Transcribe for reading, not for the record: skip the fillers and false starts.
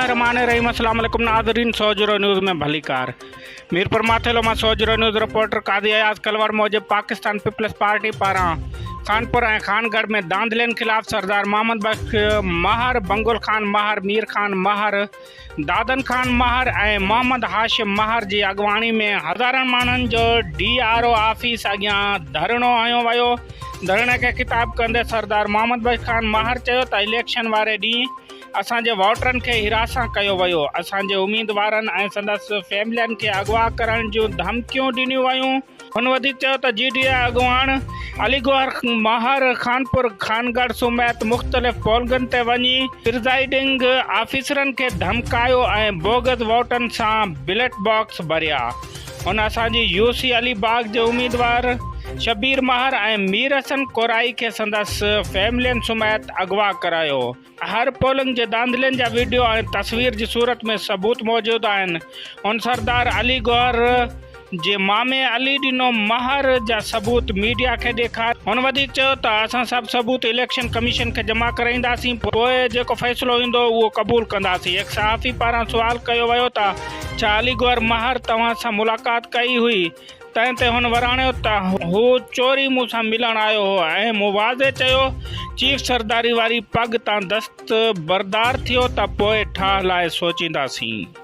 बिस्मिल्लाहिर्रहमानिर्रहीम। अस्सलाम वालेकुम नाज़रीन, सौजरो न्यूज़ में भली कार मीरपुर माथेलो मां सौजरो न्यूज़ रिपोर्टर कादी अयाज़ कलवर मौजब पाकिस्तान पीपल्स पार्टी पारां खानपुर और खानगढ़ में दांधलिन खिलाफ सरदार मोहम्मद बख्श महर, बंगुल खान महर, मीर खान महर, दादन खान महर और मोहम्मद हाशिम महर की अगवानी में हज़ारनि माण्हुनि जो DRO ऑफिस अॻियां धरणो हयो वियो। धरणे के खिताब कंदे सरदार मोहम्मद बख्श खान महर चयो त इलेक्शन वारे ॾींहुं असांजे वोटरनि खे हिरासा कयो वियो। असांजे उम्मीदवारनि ऐं संदसि फैमिलियनि खे अगवा करण जूं धमकियूं ॾिनियूं वयूं। हुन वधीक चयो त GDA अॻुवाण अलीगढ़ महर खानपुर खानगढ़ समेत मुख़्तलिफ़ पोलगनि ते वञी प्रिज़ाइडिंग ऑफिसरनि खे धमकायो ऐं बोगस वोटनि सां बैलेट बॉक्स भरिया। हुन असांजी UC अलीबाग जे उम्मीदवार शबीर महर और मीर हसन कोराई के संदसि फैमिलियन समेत अगवा करायो। हर पोलिंग के दांधलिन जा वीडियो और तस्वीर की सूरत में सबूत मौजूद आहिनि। उन सरदार अलीगढ़ जे मामे अली ॾिनो महर जा सबूत मीडिया के ॾेखार। हुन वधीक चयो त असां सभु सबूत इलेक्शन कमीशन के जमा कराईंदासीं, पोइ जेको फ़ैसिलो ईंदो उहो क़बूल कंदासीं। एक सहाफ़ी पारां सुवाल कयो वियो त छा अलीगढ़ महर तव्हां सां मुलाक़ात कई हुई? तंहिं ते हुन वराणियो त हू चोरी मूंसां मिलण आयो हो ऐं मूं वाज़े चयो चीफ सरदारी वारी पग तां दस्त बरदार थियो त पोइ ठाह लाइ सोचींदासीं।